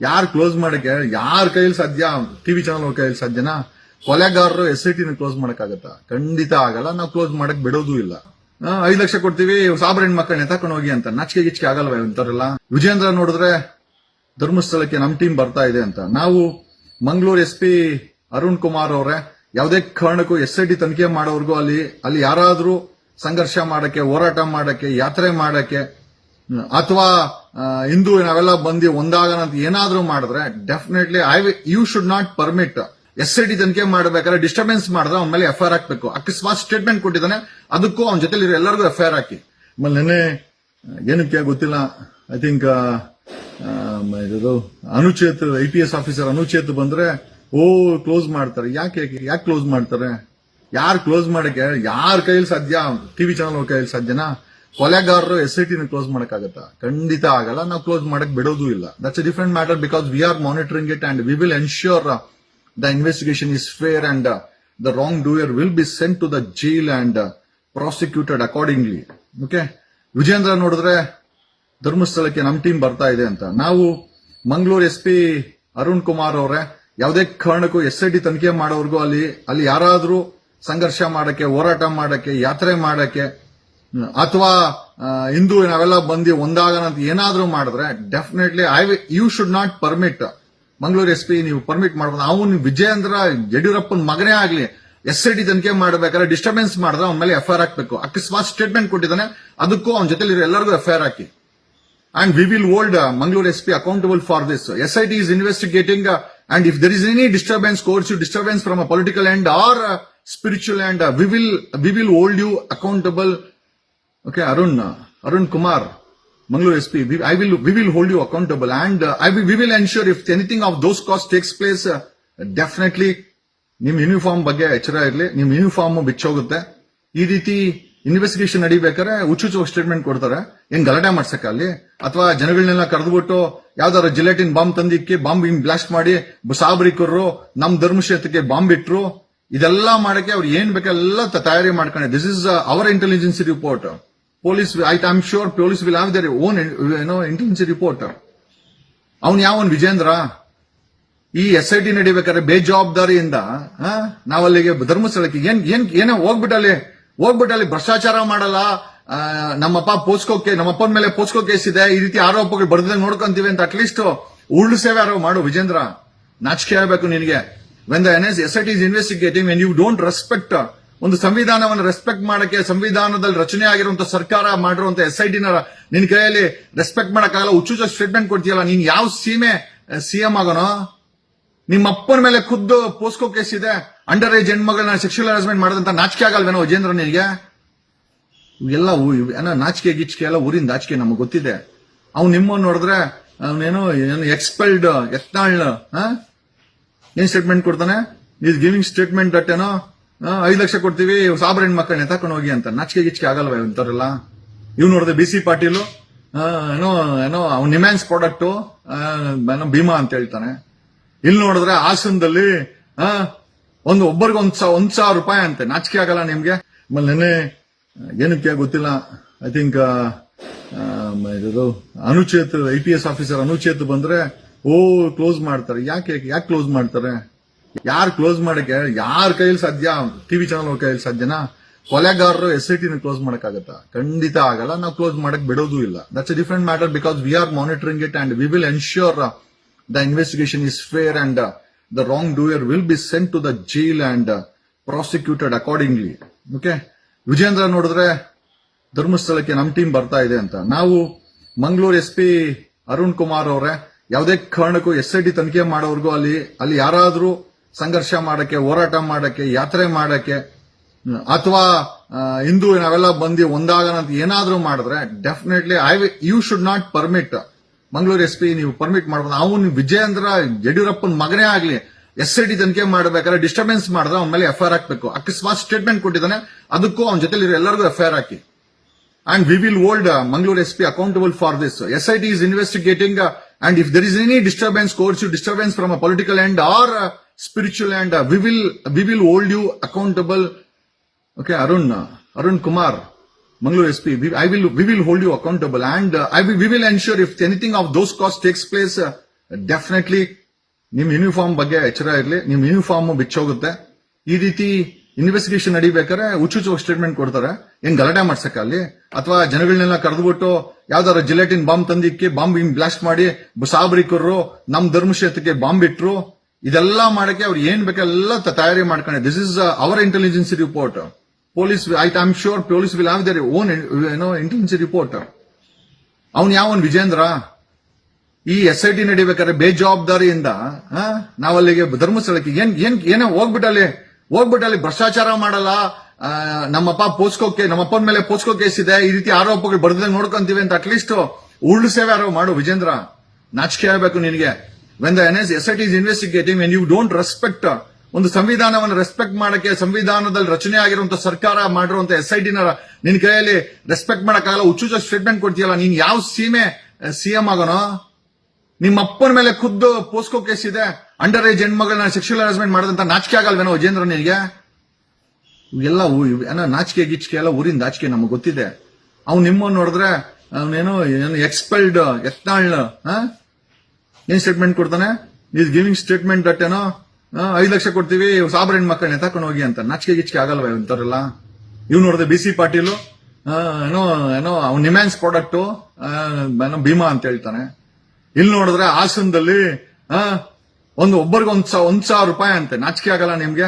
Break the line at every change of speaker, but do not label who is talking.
ಯಾರು ಕ್ಲೋಸ್ ಮಾಡಕ್ಕೆ ಯಾರ ಕೈಯಲ್ಲಿ ಸಾಧ್ಯ? ಟಿವಿ ಚಾನಲ್ ಕೈಯಲ್ಲಿ ಸಾಧ್ಯನಾ? ಕೊಲೆಗಾರರು SIT ಕ್ಲೋಸ್ ಮಾಡಕ್ಕಾಗತ್ತಾ? ಖಂಡಿತ ಆಗಲ್ಲ. ನಾವು ಕ್ಲೋಸ್ ಮಾಡಕ್ ಬಿಡೋದು ಇಲ್ಲ. 5 ಲಕ್ಷ ಕೊಡ್ತೀವಿ, ಸಾಬ್ರ ಹೆಣ್ಮಕ್ಳನ್ನ ಎತ್ತಾಕೊಂಡು ಹೋಗಿ ಅಂತ. ನಾಚಿಕೆ ಗಿಚ್ಕೆ ಆಗಲ್ವ ಇಂಥವ್ರೆಲ್ಲ? ವಿಜೇಂದ್ರ ನೋಡಿದ್ರೆ ಧರ್ಮಸ್ಥಳಕ್ಕೆ ನಮ್ ಟೀಮ್ ಬರ್ತಾ ಇದೆ ಅಂತ. ನಾವು ಮಂಗಳೂರು SP ಅರುಣ್ ಕುಮಾರ್ ಅವರೇ, ಯಾವುದೇ ಕಾರಣಕ್ಕೂ SIT ತನಿಖೆ ಮಾಡೋರ್ಗು ಅಲ್ಲಿ ಯಾರಾದ್ರೂ ಸಂಘರ್ಷ ಮಾಡಕ್ಕೆ, ಹೋರಾಟ ಮಾಡಕ್ಕೆ, ಯಾತ್ರೆ ಮಾಡಕ್ಕೆ, ಅಥವಾ ಹಿಂದೂ ನಾವೆಲ್ಲ ಬಂದು ಒಂದಾಗನಂತ ಏನಾದ್ರೂ ಮಾಡಿದ್ರೆ definitely you should not permit. SIT ತನಿಖೆ ಮಾಡಬೇಕಾದ್ರೆ ಡಿಸ್ಟರ್ಬೆನ್ಸ್ ಮಾಡಿದ್ರೆ ಅವನ ಮೇಲೆ FIR ಹಾಕ್ಬೇಕು. ಅಕಸ್ಮಾತ್ ಸ್ಟೇಟ್ಮೆಂಟ್ ಕೊಟ್ಟಿದ್ದಾನೆ, ಅದಕ್ಕೂ ಅವನ ಜೊತೆಲಿ ಎಲ್ಲರಿಗೂ FIR ಹಾಕಿ. ಆಮೇಲೆ ನೆನ್ನೆ ಏನಕ್ಕೆ ಗೊತ್ತಿಲ್ಲ, I think Anucheth IPS officer Anucheth ಬಂದ್ರೆ ಕ್ಲೋಸ್ ಮಾಡ್ತಾರೆ. ಯಾಕೆ ಕ್ಲೋಸ್ ಮಾಡ್ತಾರೆ? ಯಾರು ಕ್ಲೋಸ್ ಮಾಡಕ್ಕೆ ಯಾರ ಕೈಯಲ್ಲಿ ಸಾಧ್ಯ? ಟಿವಿ ಚಾನಲ್ ಕೈಯಲ್ಲಿ ಸಾಧ್ಯನಾ? ಕೊಲೆಗಾರರು SIT ಕ್ಲೋಸ್ ಮಾಡಕ್ಕಾಗತ್ತಾ? ಖಂಡಿತ ಆಗಲ್ಲ. ನಾವು ಕ್ಲೋಸ್ ಮಾಡಕ್ ಬಿಡೋದು ಇಲ್ಲ. That's a different matter because we are monitoring it and we will ensure the investigation is fair and the wrongdoer will be sent to the jail and prosecuted accordingly. Okay? Vijendra ನೋಡಿದ್ರೆ ಧರ್ಮಸ್ಥಳಕ್ಕೆ ನಮ್ team ಬರ್ತಾ ಇದೆ ಅಂತ. ನಾವು Mangaluru SP Arun Kumar ಅವರೇ, ಯಾವುದೇ ಕಾರಣಕ್ಕೂ SIT ತನಿಖೆ ಮಾಡೋರ್ಗು ಅಲ್ಲಿ ಯಾರಾದ್ರೂ ಸಂಘರ್ಷ ಮಾಡಕ್ಕೆ, ಹೋರಾಟ ಮಾಡಕ್ಕೆ, ಯಾತ್ರೆ ಮಾಡಕ್ಕೆ, ಅಥವಾ ಹಿಂದೂ ನಾವೆಲ್ಲ ಬಂದು ಒಂದಾಗನಂತ ಏನಾದ್ರೂ ಮಾಡಿದ್ರೆ definitely you should not permit. Mangaluru SP ನೀವು ಪರ್ಮಿಟ್ ಮಾಡಬಹುದು. ಅವನು ವಿಜಯೇಂದ್ರ ಯಡಿಯೂರಪ್ಪನ ಮಗನೇ ಆಗ್ಲಿ SIT ತನಿಖೆ ಮಾಡಬೇಕಾದ್ರೆ ಡಿಸ್ಟರ್ಬೆನ್ಸ್ ಮಾಡಿದ್ರೆ ಅವನ ಮೇಲೆ FIR ಹಾಕ್ಬೇಕು. ಅಕಸ್ಮಾತ್ ಸ್ಟೇಟ್ಮೆಂಟ್ ಕೊಟ್ಟಿದ್ದಾನೆ, ಅದಕ್ಕೂ ಅವನ ಜೊತೆಲಿ ಎಲ್ಲರಿಗೂ FIR hockey. And we will hold Mangaluru SP accountable for this. SIT is investigating and if there is any disturbance, coercive disturbance from a political end or spiritual end, we will hold you accountable. Okay, Arun Kumar, Mangalore SP, we will hold you accountable and we will ensure if anything of those costs takes place, definitely ನಿಮ್ uniform ಬಗ್ಗೆ ಎಚ್ಚರ ಇರಲಿ. ನಿಮ್ uniform ಬಿಚ್ಚೋಗುತ್ತೆ. ಈ ರೀತಿ investigation ನಡಿಬೇಕಾದ್ರೆ ಹುಚ್ಚು statement ಕೊಡ್ತಾರೆ. ಏನ್ ಗಲಾಟೆ ಮಾಡ್ಸಕ್ಕ ಅಲ್ಲಿ? ಅಥವಾ ಜನಗಳನ್ನೆಲ್ಲ ಕರೆದ್ಬಿಟ್ಟು ಯಾವ್ದಾದ್ರು ಜಿಲೆಟಿನ್ ಬಾಂಬ್ ತಂದಿಕ್ಕಿ ಬಾಂಬ್ ಬ್ಲಾಸ್ಟ್ ಮಾಡಿ ಸಾಬರಿಕರು ನಮ್ ಧರ್ಮಕ್ಷೇತ್ರಕ್ಕೆ ಬಾಂಬ್ ಇಟ್ರು. ಇದೆಲ್ಲ ಮಾಡಕ್ಕೆ ಅವ್ರು ಏನ್ ಬೇಕೆಲ್ಲ ತಯಾರಿ ಮಾಡ್ಕೊಂಡೆ. This is our intelligence report. Police, I'm sure police will have their own, intelligence report. ಅವನು ಯಾವನ್ ವಿಜೇಂದ್ರ? ಈ SIT ನಡಿಬೇಕಾದ್ರೆ ಬೇಜವಾಬ್ದಾರಿಯಿಂದ ನಾವಲ್ಲಿಗೆ ಧರ್ಮಸ್ಥಳಕ್ಕೆ ಏನೋ ಹೋಗ್ಬಿಟ್ಟಲ್ಲಿ ಭ್ರಷ್ಟಾಚಾರ ಮಾಡಲ್ಲ, ನಮ್ಮಪ್ಪನ ಮೇಲೆ ಪೋಸ್ಕೋ ಕೇಸ್ ಇದೆ, ಈ ರೀತಿ ಆರೋಪಗಳು ಬರ್ದಂಗೆ ನೋಡ್ಕೊಂತೀವಿ ಅಂತ ಅಟ್ಲೀಸ್ಟ್ ಉರುಳು ಸೇವೆ ಯಾರೋ ಮಾಡು ವಿಜೇಂದ್ರ. ನಾಚಿಕೆ ಆಗಬೇಕು ನಿನಗೆ. When the SIT is investigating and you don't respect ಒಂದು ಸಂವಿಧಾನವನ್ನು ರೆಸ್ಪೆಕ್ಟ್ ಮಾಡಕ್ಕೆ, ಸಂವಿಧಾನದಲ್ಲಿ ರಚನೆ ಆಗಿರುವಂತಹ ಸರ್ಕಾರ ಮಾಡಿರುವಂತ SIT ನಿನ್ ಕೈಯಲ್ಲಿ ರೆಸ್ಪೆಕ್ಟ್ ಮಾಡಕ್ಕಾಗಲ್ಲ. ಹುಚ್ಚು ಸ್ಟೇಟ್ಮೆಂಟ್ ಕೊಡ್ತೀಯಲ್ಲ, ನೀನ್ ಯಾವ ಸೀಮೆ CM ಆಗೋನೋ? ನಿಮ್ಮ ಅಪ್ಪನ ಮೇಲೆ ಖುದ್ದು ಪೋಸ್ಕೋ ಕೇಸ್ ಇದೆ, ಅಂಡರ್ ಏಜ್ ಹೆಣ್ಮಗಳನ್ನ ಸೆಕ್ಷುವಲ್ ಹರಾಸ್ಮೆಂಟ್ ಮಾಡದಂತ. ನಾಚಿಕೆ ಆಗಲ್ವೇನೋ ವಿಜೇಂದ್ರ ನಿನಗೆ? ಎಲ್ಲ ನಾಚಿಕೆ ಗಿಚ್ಕೆ ಎಲ್ಲ ಊರಿಂದ ಆಚಿಕೆ ನಮಗ್ ಗೊತ್ತಿದೆ. ಅವ್ನು ನಿಮ್ಮನ್ನು ನೋಡಿದ್ರೆ ಅವನೇನೋ ಎಕ್ಸ್ಪೆಲ್ಡ್ ಯತ್ನಾಳ್ ಏನ್ ಸ್ಟೇಟ್ಮೆಂಟ್ ಕೊಡ್ತಾನೆ? Is giving statement that 5 lakh ಕೊಡ್ತೀವಿ, ಸಾಬ್ರ ಹೆಣ್ಮಕ್ಳನ್ನ ಎತ್ತಾಕೊಂಡು ಹೋಗಿ ಅಂತ. ನಾಚಿಕೆ ಗಿಚ್ಕೆ ಆಗಲ್ವ ಇಂಥವ್ರೆಲ್ಲ? ಇವ್ ನೋಡಿದ್ರೆ BC ಪಾಟೀಲ್ ಏನೋ ಅವ್ನ ನಿಮ್ಯಾನ್ಸ್ ಪ್ರಾಡಕ್ಟ್ ಭೀಮಾ ಅಂತ ಹೇಳ್ತಾನೆ. ಇಲ್ಲಿ ನೋಡಿದ್ರೆ ಹಾಸನದಲ್ಲಿ ಒಬ್ಬರಿಗೆ 1,000 ರೂಪಾಯಿ ಅಂತೆ. ನಾಚಿಕೆ ಆಗಲ್ಲ ನಿಮ್ಗೆ? ಆಮೇಲೆ ನೆನ್ನೆ ಏನಕ್ಕೆ ಗೊತ್ತಿಲ್ಲ, I think Anucheth IPS officer Anucheth ಬಂದ್ರೆ ಕ್ಲೋಸ್ ಮಾಡ್ತಾರೆ. ಯಾಕೆ ಕ್ಲೋಸ್ ಮಾಡ್ತಾರೆ? ಯಾರು ಕ್ಲೋಸ್ ಮಾಡಕ್ಕೆ ಯಾರ ಕೈಯಲ್ಲಿ ಸಾಧ್ಯ? ಟಿವಿ ಚಾನಲ್ ಕೈಯಲ್ಲಿ ಸಾಧ್ಯನಾ? ಕೊಲೆಗಾರರು SIT ಕ್ಲೋಸ್ ಮಾಡಕ್ಕಾಗತ್ತಾ? ಖಂಡಿತ ಆಗಲ್ಲ. ನಾವು ಕ್ಲೋಸ್ ಮಾಡಕ್ ಬಿಡೋದು ಇಲ್ಲ. That's a different matter because we are monitoring it and we will ensure the investigation is fair and the wrongdoer will be sent to the jail and prosecuted accordingly. Okay? Vijendra ನೋಡಿದ್ರೆ ಧರ್ಮಸ್ಥಳಕ್ಕೆ ನಮ್ team ಬರ್ತಾ ಇದೆ ಅಂತ. ನಾವು Mangaluru SP Arun Kumar ಅವರೇ, ಯಾವುದೇ ಕಾರಣಕ್ಕೂ SIT ತನಿಖೆ ಮಾಡೋರ್ಗು ಅಲ್ಲಿ ಯಾರಾದ್ರೂ ಸಂಘರ್ಷ ಮಾಡಕ್ಕೆ, ಹೋರಾಟ ಮಾಡಕ್ಕೆ, ಯಾತ್ರೆ ಮಾಡಕ್ಕೆ, ಅಥವಾ ಹಿಂದೂ ನಾವೆಲ್ಲ ಬಂದು ಒಂದಾಗನಂತ ಏನಾದ್ರೂ ಮಾಡಿದ್ರೆ definitely you should not permit. Mangaluru SP ನೀವು ಪರ್ಮಿಟ್ ಮಾಡಬಹುದು. ಅವನು ವಿಜಯೇಂದ್ರ ಯಡಿಯೂರಪ್ಪನ ಮಗನೇ ಆಗ್ಲಿ SIT ತನಿಖೆ ಮಾಡಬೇಕಾದ್ರೆ ಡಿಸ್ಟರ್ಬೆನ್ಸ್ ಮಾಡಿದ್ರೆ ಅವನ ಮೇಲೆ FIR ಹಾಕ್ಬೇಕು. ಅಕಸ್ಮಾತ್ ಸ್ಟೇಟ್ಮೆಂಟ್ ಕೊಟ್ಟಿದ್ದಾನೆ, ಅದಕ್ಕೂ ಅವನ ಜೊತೆಲಿ ಎಲ್ಲರಿಗೂ FIR hockey. And we will hold Mangaluru SP accountable for this. SIT is investigating and if there is any disturbance, coercive disturbance from a political end or spiritual end, we will hold you accountable. Okay, Arun Kumar, Mangalore SP, we will hold you accountable and we will ensure if anything of those costs takes place, definitely ನಿಮ್ uniform ಬಗ್ಗೆ ಎಚ್ಚರ ಇರಲಿ. ನಿಮ್ uniform ಬಿಚ್ಚೋಗುತ್ತೆ. ಈ ರೀತಿ investigation ನಡಿಬೇಕಾದ್ರೆ ಹುಚ್ಚುಚ್ಚು statement ಕೊಡ್ತಾರೆ. ಏನ್ ಗಲಾಟೆ ಮಾಡ್ಸಕ್ಕ ಅಲ್ಲಿ, ಅಥವಾ ಜನಗಳನ್ನೆಲ್ಲ ಕರೆದ್ಬಿಟ್ಟು ಯಾವ್ದಾರ ಜಿಲೆಟಿನ್ ಬಾಂಬ್ ತಂದಿಕ್ಕಿ ಬಾಂಬ್ ಬ್ಲಾಸ್ಟ್ ಮಾಡಿ ಸಾಬರಿಕರು ನಮ್ ಧರ್ಮಕ್ಷೇತ್ರಕ್ಕೆ ಬಾಂಬ್ ಇಟ್ರು. ಇದೆಲ್ಲ ಮಾಡಕ್ಕೆ ಅವ್ರು ಏನ್ ಬೇಕೆಲ್ಲ ತಯಾರಿ ಮಾಡ್ಕೊಂಡೆ. This is our intelligence report. Police I am sure police will have their own intelligence report. ಅವನ್ ಯಾವನ್ ವಿಜೇಂದ್ರ ಈ SIT ನಡಿಬೇಕಾದ್ರೆ ಬೇಜವಾಬ್ದಾರಿಯಿಂದ ನಾವಲ್ಲಿಗೆ ಧರ್ಮಸ್ಥಳಕ್ಕೆ ಏನೋ ಹೋಗ್ಬಿಟ್ಟಲ್ಲಿ ಭ್ರಷ್ಟಾಚಾರ ಮಾಡಲ್ಲ, ನಮ್ಮಪ್ಪ ನಮ್ಮಪ್ಪನ ಮೇಲೆ ಪೋಸ್ಕೋ ಕೇಸ್ ಇದೆ, ಈ ರೀತಿ ಆರೋಪಗಳು ಬರ್ದಂಗೆ ನೋಡ್ಕೊಂತೀವಿ ಅಂತ ಅಟ್ಲೀಸ್ಟ್ ಉಳ್ಳು ಸೇವೆ ಯಾರೋ ಮಾಡು ವಿಜೇಂದ್ರ. ನಾಚಿಕೆ ಆಗಬೇಕು ನಿನಗೆ. When the SIT is investigating when you don't respect ಒಂದು ಸಂವಿಧಾನವನ್ನು ರೆಸ್ಪೆಕ್ಟ್ ಮಾಡಕ್ಕೆ, ಸಂವಿಧಾನದಲ್ಲಿ ರಚನೆ ಆಗಿರುವಂತ ಸರ್ಕಾರ ಮಾಡಿರುವಂತ SIT ನ ನಿನ್ ಕೈಯಲ್ಲಿ ರೆಸ್ಪೆಕ್ಟ್ ಮಾಡಕ್ಕಾಗಲ್ಲ. ಹುಚ್ಚುಚ್ಚ ಸ್ಟೇಟ್ಮೆಂಟ್ ಕೊಡ್ತೀಯಲ್ಲ, ನೀನ್ ಯಾವ ಸೀಮೆ CM ಆಗೋನೋ? ನಿಮ್ಮ ಅಪ್ಪನ ಮೇಲೆ ಖುದ್ದು ಪೋಸ್ಕೋ ಕೇಸ್ ಇದೆ, ಅಂಡರ್ ಏಜ್ ಹೆಣ್ಮಗಳನ್ನ ಸೆಕ್ಷುವಲ್ ಹರಾಸ್ಮೆಂಟ್ ಮಾಡದಂತ ನಾಚಿಕೆ ಆಗಲ್ವೇನೋ ವಿಜೇಂದ್ರ ನಿನಗೆ? ಇವೆಲ್ಲ ನಾಚಿಕೆ ಗೀಚಿಕೆ ಎಲ್ಲ ಊರಿನ ನಾಚಿಕೆ ನಮಗೆ ಗೊತ್ತಿದೆ. ಅವ್ನು ನಿಮ್ಮನ್ನ ನೋಡಿದ್ರೆ ಅವನೇನೋ ಎಕ್ಸ್ಪೆಲ್ಡ್ ಯತ್ನಾಳ್ ಏನ್ ಸ್ಟೇಟ್ಮೆಂಟ್ ಕೊಡ್ತಾನೆ, ಈಸ್ ಗಿವಿಂಗ್ ಸ್ಟೇಟ್ಮೆಂಟ್ ದಟ್ ಏನೋ 5 ಲಕ್ಷ ಕೊಡ್ತೀವಿ ಸಾಬ್ರ ಹೆಣ್ಮಕ್ಳನ್ನ ಎತ್ತಾಕೊಂಡು ಹೋಗಿ ಅಂತ. ನಾಚಿಕೆ ಗೀಚಿಕೆ ಆಗಲ್ವ ಇಂಥವ್ರೆಲ್ಲ? ಇವ್ ನೋಡಿದ್ರೆ BC ಪಾಟೀಲ್ ಏನೋ ಅವ್ನ ನಿಮ್ಯಾನ್ಸ್ ಪ್ರಾಡಕ್ಟ್ ಏನೋ ಭೀಮಾ ಅಂತ ಹೇಳ್ತಾನೆ. ಇಲ್ಲಿ ನೋಡಿದ್ರೆ ಹಾಸನದಲ್ಲಿ ಒಬ್ಬರಿಗೆ 1,000 ರೂಪಾಯಿ ಅಂತೆ. ನಾಚಿಕೆ ಆಗಲ್ಲ ನಿಮ್ಗೆ?